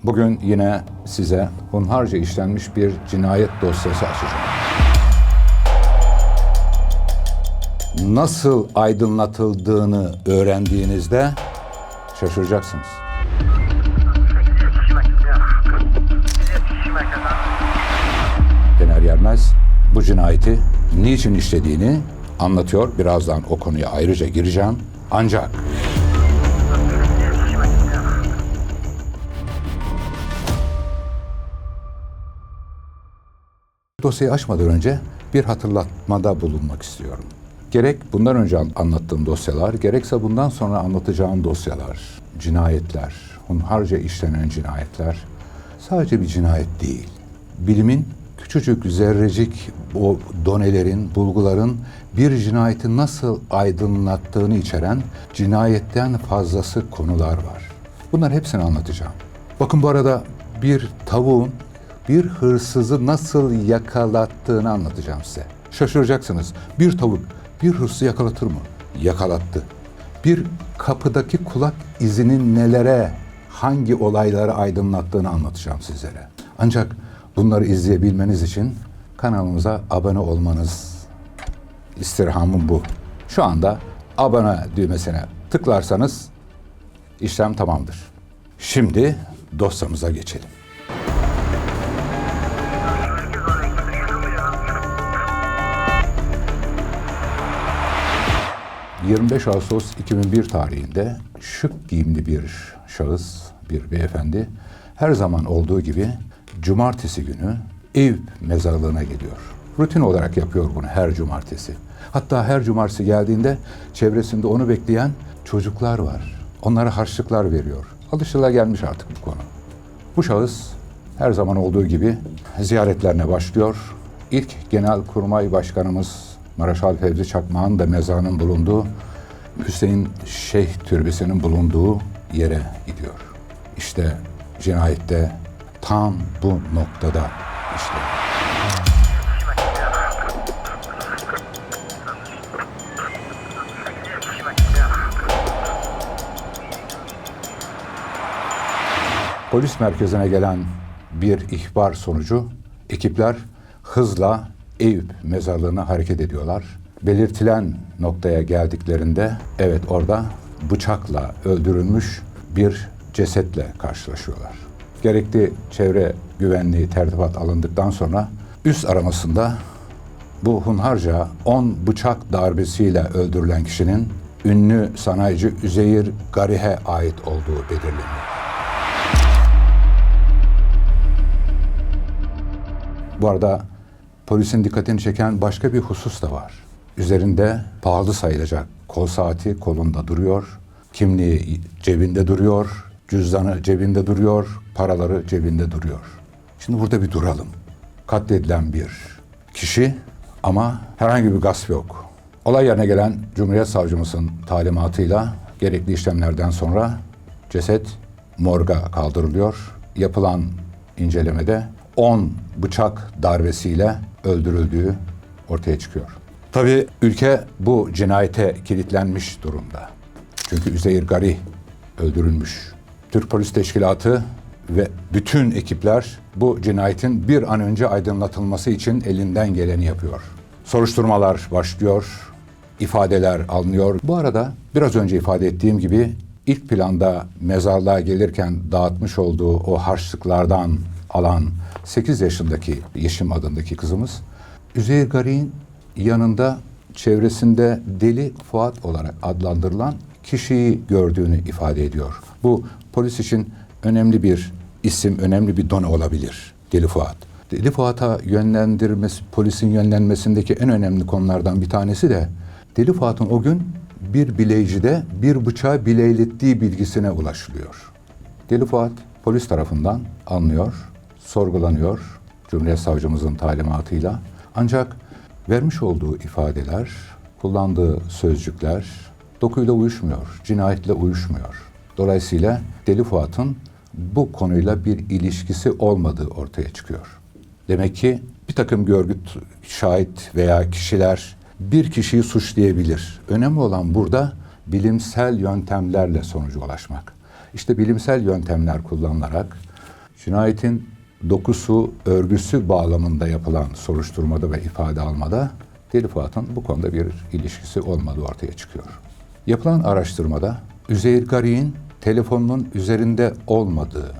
Bugün yine size hunharca işlenmiş bir cinayet dosyası açacağım. Nasıl aydınlatıldığını öğrendiğinizde şaşıracaksınız. Yener Yermez bu cinayeti niçin işlediğini anlatıyor. Birazdan o konuya ayrıca gireceğim. Ancak dosyayı açmadan önce bir hatırlatmada bulunmak istiyorum. Gerek bundan önce anlattığım dosyalar, gerekse bundan sonra anlatacağım dosyalar, cinayetler, hunharca işlenen cinayetler sadece bir cinayet değil. Bilimin küçücük zerrecik o donelerin, bulguların bir cinayeti nasıl aydınlattığını içeren cinayetten fazlası konular var. Bunların hepsini anlatacağım. Bakın bu arada bir tavuğun bir hırsızı nasıl yakalattığını anlatacağım size. Şaşıracaksınız. Bir tavuk bir hırsızı yakalatır mı? Yakalattı. Bir kapıdaki kulak izinin nelere, hangi olayları aydınlattığını anlatacağım sizlere. Ancak bunları izleyebilmeniz için kanalımıza abone olmanız istirhamım bu. Şu anda abone düğmesine tıklarsanız işlem tamamdır. Şimdi dosyamıza geçelim. 25 Ağustos 2001 tarihinde şık giyimli bir şahıs, bir beyefendi her zaman olduğu gibi cumartesi günü Eyüp mezarlığına geliyor. Rutin olarak yapıyor bunu her cumartesi. Hatta her cumartesi geldiğinde çevresinde onu bekleyen çocuklar var. Onlara harçlıklar veriyor. Alışılagelmiş artık bu konu. Bu şahıs her zaman olduğu gibi ziyaretlerine başlıyor. İlk Genelkurmay Başkanımız Maraşal Fevzi Çakmak'ın da mezarının bulunduğu Hüseyin Şeyh Türbesi'nin bulunduğu yere gidiyor. İşte cinayette tam bu noktada işliyor. Polis merkezine gelen bir ihbar sonucu ekipler hızla Eyüp mezarlığına hareket ediyorlar. Belirtilen noktaya geldiklerinde evet orada bıçakla öldürülmüş bir cesetle karşılaşıyorlar. Gerekli çevre güvenliği tertibat alındıktan sonra üst aramasında bu hunharca 10 bıçak darbesiyle öldürülen kişinin ünlü sanayici Üzeyir Garih'e ait olduğu belirleniyor. Bu arada polisin dikkatini çeken başka bir husus da var. Üzerinde pahalı sayılacak kol saati kolunda duruyor, kimliği cebinde duruyor, cüzdanı cebinde duruyor, paraları cebinde duruyor. Şimdi burada bir duralım. Katledilen bir kişi ama herhangi bir gasp yok. Olay yerine gelen Cumhuriyet Savcımızın talimatıyla gerekli işlemlerden sonra ceset morga kaldırılıyor. Yapılan incelemede 10 bıçak darbesiyle öldürüldüğü ortaya çıkıyor. Tabii ülke bu cinayete kilitlenmiş durumda. Çünkü Üzeyir Garih öldürülmüş. Türk Polis Teşkilatı ve bütün ekipler bu cinayetin bir an önce aydınlatılması için elinden geleni yapıyor. Soruşturmalar başlıyor, ifadeler alınıyor. Bu arada biraz önce ifade ettiğim gibi ilk planda mezarlığa gelirken dağıtmış olduğu o harçlıklardan alan 8 yaşındaki Yeşim adındaki kızımız Üzeyir Garih'in yanında çevresinde Deli Fuat olarak adlandırılan kişiyi gördüğünü ifade ediyor. Bu polis için önemli bir isim, önemli bir done olabilir. Deli Fuat. Deli Fuat'a yönlendirmesi, polisin yönlenmesindeki en önemli konulardan bir tanesi de Deli Fuat'ın o gün bir bileycide bir bıçağı bileylettiği bilgisine ulaşılıyor. Deli Fuat polis tarafından alınıyor, sorgulanıyor Cumhuriyet Savcımızın talimatıyla. Ancak vermiş olduğu ifadeler, kullandığı sözcükler dokuyla uyuşmuyor, cinayetle uyuşmuyor. Dolayısıyla Deli Fuat'ın bu konuyla bir ilişkisi olmadığı ortaya çıkıyor. Demek ki bir takım görgü şahit veya kişiler bir kişiyi suçlayabilir. Önemli olan burada bilimsel yöntemlerle sonuca ulaşmak. İşte bilimsel yöntemler kullanılarak Cinayetin dokusu, örgüsü bağlamında yapılan soruşturmada ve ifade almada Deli Fuat'ın bu konuda bir ilişkisi olmadığı ortaya çıkıyor. Yapılan araştırmada Üzeyir Garik'in telefonunun üzerinde olmadığı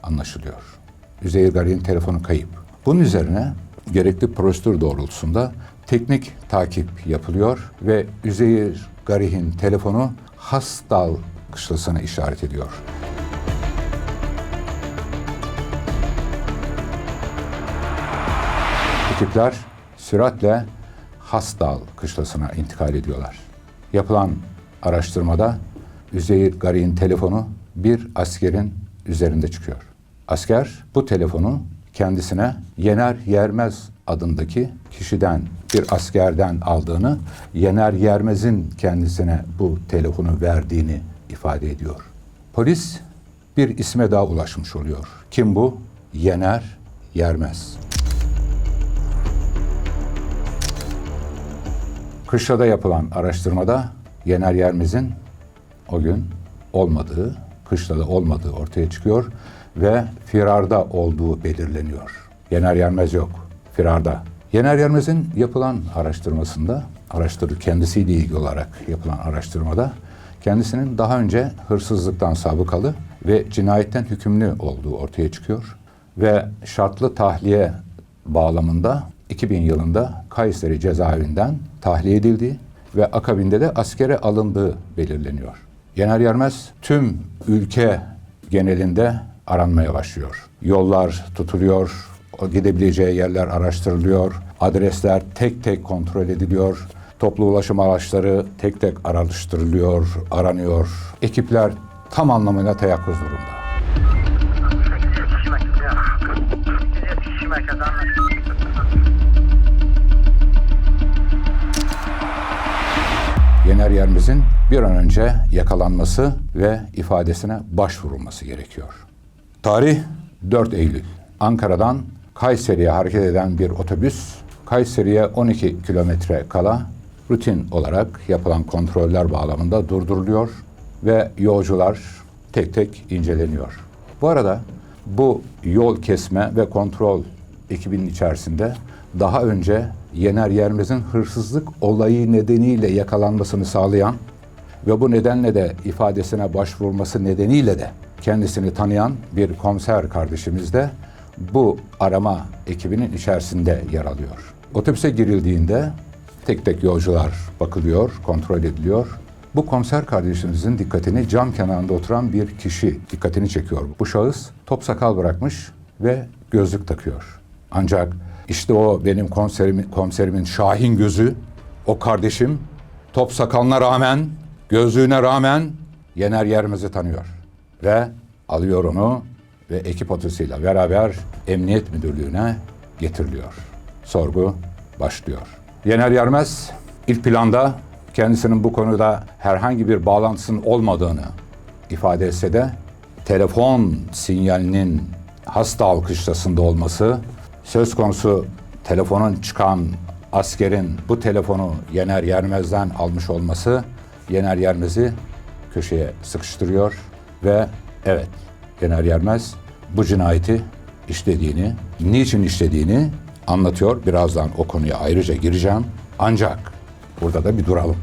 anlaşılıyor. Üzeyir Garik'in telefonu kayıp. Bunun üzerine gerekli prosedür doğrultusunda teknik takip yapılıyor ve Üzeyir Garik'in telefonu Hasdal kışlasına işaret ediyor. Ekipler süratle Hasdal kışlasına intikal ediyorlar. Yapılan araştırmada Üzeyir Garik'in telefonu bir askerin üzerinde çıkıyor. Asker bu telefonu kendisine Yener Yermez adındaki kişiden, bir askerden aldığını, Yener Yermez'in kendisine bu telefonu verdiğini ifade ediyor. Polis bir isme daha ulaşmış oluyor. Kim bu? Yener Yermez. Kışlada yapılan araştırmada Yener Yermez'in o gün olmadığı, kışlada olmadığı ortaya çıkıyor ve firarda olduğu belirleniyor. Yener Yermez yok, firarda. Yener Yermez'in yapılan araştırmasında, kendisiyle ilgili olarak yapılan araştırmada kendisinin daha önce hırsızlıktan sabıkalı ve cinayetten hükümlü olduğu ortaya çıkıyor ve şartlı tahliye bağlamında 2000 yılında Kayseri cezaevinden tahliye edildiği ve akabinde de askere alındığı belirleniyor. Yener Yermez tüm ülke genelinde aranmaya başlıyor. Yollar tutuluyor, gidebileceği yerler araştırılıyor, adresler tek tek kontrol ediliyor, toplu ulaşım araçları tek tek araştırılıyor, aranıyor. Ekipler tam anlamıyla teyakkuz durumda. Yener Yermez'in bir an önce yakalanması ve ifadesine başvurulması gerekiyor. Tarih 4 Eylül. Ankara'dan Kayseri'ye hareket eden bir otobüs, Kayseri'ye 12 kilometre kala rutin olarak yapılan kontroller bağlamında durduruluyor ve yolcular tek tek inceleniyor. Bu arada bu yol kesme ve kontrol ekibinin içerisinde daha önce Yener Yermez'in hırsızlık olayı nedeniyle yakalanmasını sağlayan ve bu nedenle de ifadesine başvurması nedeniyle de kendisini tanıyan bir komiser kardeşimiz de bu arama ekibinin içerisinde yer alıyor. Otobüse girildiğinde tek tek yolcular bakılıyor, kontrol ediliyor. Bu komiser kardeşimizin dikkatini cam kenarında oturan bir kişi dikkatini çekiyor. Bu şahıs top sakal bırakmış ve gözlük takıyor. Ancak işte o benim komiserimin şahin gözü, o kardeşim top sakalına rağmen, gözlüğüne rağmen Yener Yermez'i tanıyor. Ve alıyor onu ve ekip otosuyla beraber Emniyet Müdürlüğü'ne getiriliyor. Sorgu başlıyor. Yener Yermez ilk planda kendisinin bu konuda herhangi bir bağlantısının olmadığını ifade etse de telefon sinyalinin Hasdal kışlasında olması, söz konusu telefonun çıkan askerin bu telefonu Yener Yermez'den almış olması Yener Yermez'i köşeye sıkıştırıyor ve evet, Yener Yermez bu cinayeti işlediğini, niçin işlediğini anlatıyor. Birazdan o konuya ayrıca gireceğim. Ancak burada da bir duralım.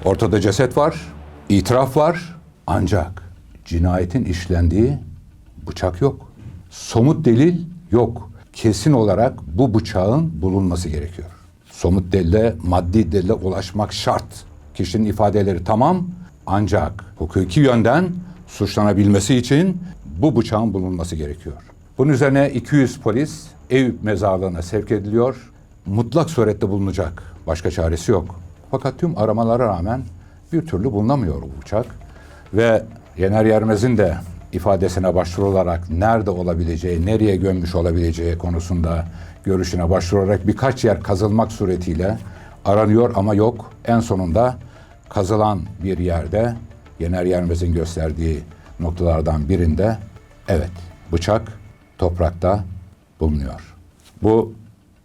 Ortada ceset var, itiraf var. Ancak cinayetin işlendiği bıçak yok. Somut delil yok. Kesin olarak bu bıçağın bulunması gerekiyor. Somut delile, maddi delile ulaşmak şart. Kişinin ifadeleri tamam, ancak hukuki yönden suçlanabilmesi için bu bıçağın bulunması gerekiyor. Bunun üzerine 200 polis Eyüp mezarlığına sevk ediliyor. Mutlak surette bulunacak. Başka çaresi yok. Fakat tüm aramalara rağmen bir türlü bulunamıyor bu bıçak. Ve Yener Yermez'in de ifadesine başvurularak nerede olabileceği, nereye gömmüş olabileceği konusunda görüşüne başvurarak birkaç yer kazılmak suretiyle aranıyor ama yok. En sonunda kazılan bir yerde Yener Yermez'in gösterdiği noktalardan birinde evet, bıçak toprakta bulunuyor. Bu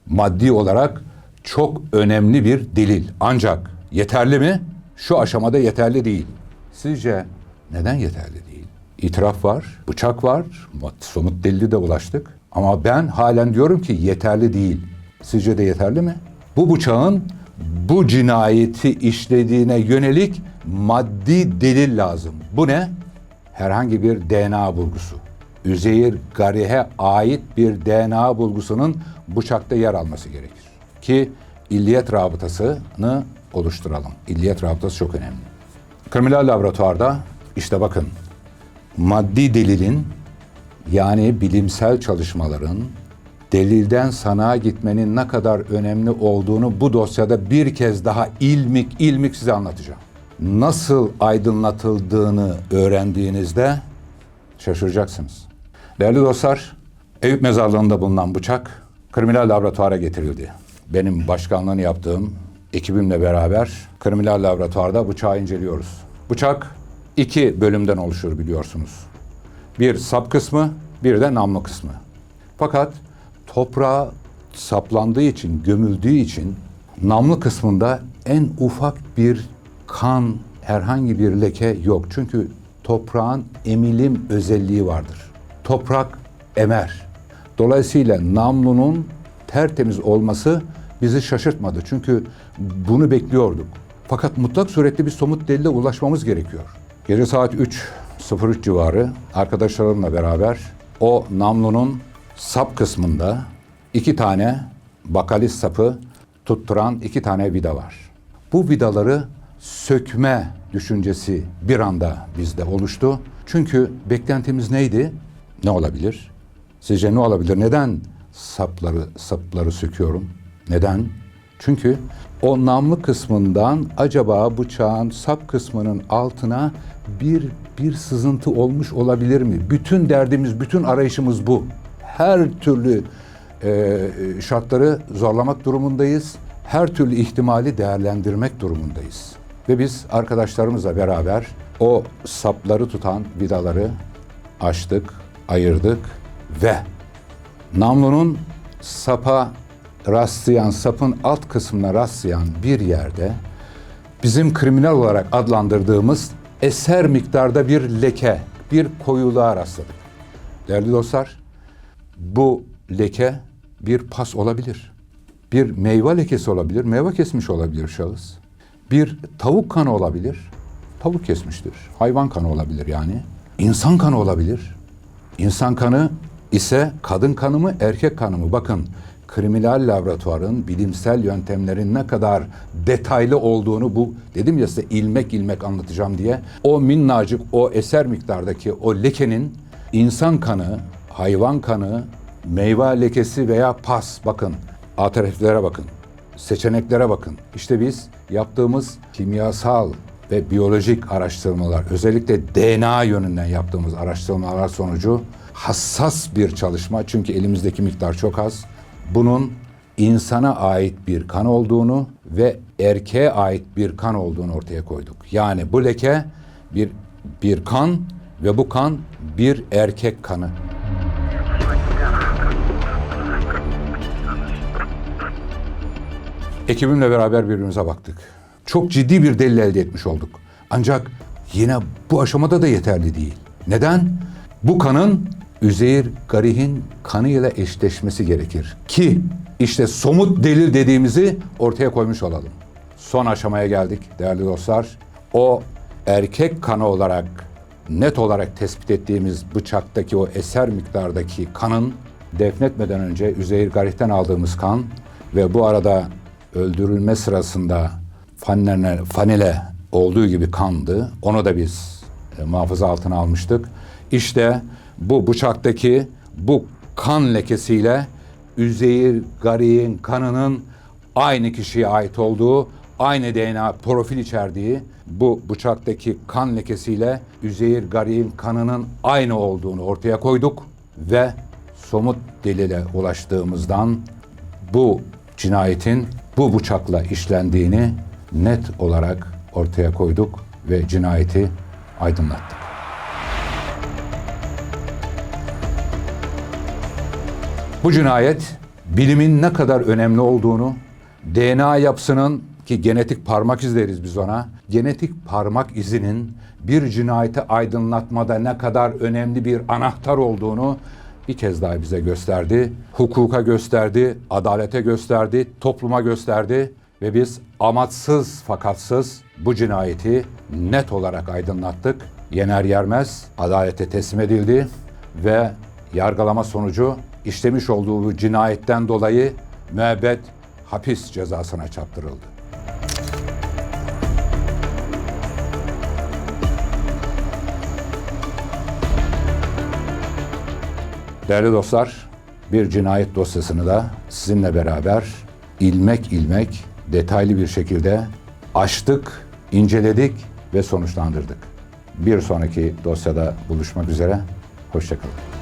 maddi olarak çok önemli bir delil. Ancak yeterli mi? Şu aşamada yeterli değil. Sizce neden yeterli değil? İtiraf var, bıçak var, somut delili de ulaştık. Ama ben halen diyorum ki yeterli değil. Sizce de yeterli mi? Bu bıçağın bu cinayeti işlediğine yönelik maddi delil lazım. Bu ne? Herhangi bir DNA bulgusu. Üzeyir Garih'e ait bir DNA bulgusunun bıçakta yer alması gerekir. Ki illiyet rabıtasını oluşturalım. İlliyet rabıtası çok önemli. Kriminal laboratuvarda işte bakın maddi delilin yani bilimsel çalışmaların delilden sanığa gitmenin ne kadar önemli olduğunu bu dosyada bir kez daha ilmik size anlatacağım. Nasıl aydınlatıldığını öğrendiğinizde şaşıracaksınız. Değerli dostlar, Eyüp Mezarlığı'nda bulunan bıçak kriminal laboratuvara getirildi. Benim başkanlığını yaptığım ekibimle beraber kriminal laboratuvarda bıçağı inceliyoruz. Bıçak 2 bölümden oluşur biliyorsunuz. Bir sap kısmı, bir de namlu kısmı. Fakat toprağa saplandığı için, gömüldüğü için namlu kısmında en ufak bir kan, herhangi bir leke yok. Çünkü toprağın emilim özelliği vardır. Toprak emer. Dolayısıyla namlunun tertemiz olması bizi şaşırtmadı. Çünkü bunu bekliyorduk. Fakat mutlak surette bir somut delile ulaşmamız gerekiyor. Gece saat 3:03 civarı arkadaşlarımla beraber o namlunun sap kısmında 2 tane bakalis sapı tutturan 2 tane vida var. Bu vidaları sökme düşüncesi bir anda bizde oluştu. Çünkü beklentimiz neydi? Ne olabilir? Sizce ne olabilir? Neden sapları söküyorum? Neden? Çünkü o namlu kısmından acaba bıçağın sap kısmının altına bir sızıntı olmuş olabilir mi? Bütün derdimiz, bütün arayışımız bu. Her türlü şartları zorlamak durumundayız. Her türlü ihtimali değerlendirmek durumundayız. Ve biz arkadaşlarımızla beraber o sapları tutan vidaları açtık, ayırdık ve namlunun sapa rastlayan, sapın alt kısmına rastlayan bir yerde bizim kriminal olarak adlandırdığımız eser miktarda bir leke, bir koyuluğa rastladık. Değerli dostlar, bu leke bir pas olabilir. Bir meyve lekesi olabilir, meyve kesmiş olabilir şahıs. Bir tavuk kanı olabilir, tavuk kesmiştir. Hayvan kanı olabilir yani. İnsan kanı olabilir. İnsan kanı ise kadın kanı mı, erkek kanı mı? Bakın, kriminal laboratuvarın bilimsel yöntemlerin ne kadar detaylı olduğunu bu dedim ya size ilmek anlatacağım diye. O minnacık, o eser miktardaki o lekenin insan kanı, hayvan kanı, meyve lekesi veya pas, bakın alternatiflere bakın, seçeneklere bakın. İşte biz yaptığımız kimyasal ve biyolojik araştırmalar, özellikle DNA yönünden yaptığımız araştırmalar sonucu hassas bir çalışma, çünkü elimizdeki miktar çok az, bunun insana ait bir kan olduğunu ve erkeğe ait bir kan olduğunu ortaya koyduk. Yani bu leke bir kan ve bu kan bir erkek kanı. Ekibimle beraber birbirimize baktık. Çok ciddi bir delil elde etmiş olduk. Ancak yine bu aşamada da yeterli değil. Neden? Bu kanın Üzeyir Garih'in kanıyla eşleşmesi gerekir. Ki işte somut delil dediğimizi ortaya koymuş olalım. Son aşamaya geldik değerli dostlar. O erkek kanı olarak, net olarak tespit ettiğimiz bıçaktaki o eser miktardaki kanın defnetmeden önce Üzeyir Garih'ten aldığımız kan ve bu arada öldürülme sırasında fanile olduğu gibi kandı. Onu da biz muhafaza altına almıştık. İşte bu bıçaktaki bu kan lekesiyle Üzeyir Garih'in kanının aynı kişiye ait olduğu, aynı DNA profil içerdiği bu bıçaktaki kan lekesiyle Üzeyir Garih'in kanının aynı olduğunu ortaya koyduk ve somut delile ulaştığımızdan bu cinayetin bu bıçakla işlendiğini net olarak ortaya koyduk ve cinayeti aydınlattık. Bu cinayet bilimin ne kadar önemli olduğunu, DNA yapısının, ki genetik parmak izi deriz biz ona, genetik parmak izinin bir cinayeti aydınlatmada ne kadar önemli bir anahtar olduğunu bir kez daha bize gösterdi. Hukuka gösterdi, adalete gösterdi, topluma gösterdi ve biz amaçsız fakatsız bu cinayeti net olarak aydınlattık. Yener Yermez adalete teslim edildi ve yargılama sonucu işlemiş olduğu bu cinayetten dolayı müebbet hapis cezasına çarptırıldı. Değerli dostlar, bir cinayet dosyasını da sizinle beraber ilmek ilmek detaylı bir şekilde açtık, inceledik ve sonuçlandırdık. Bir sonraki dosyada buluşmak üzere, hoşça kalın.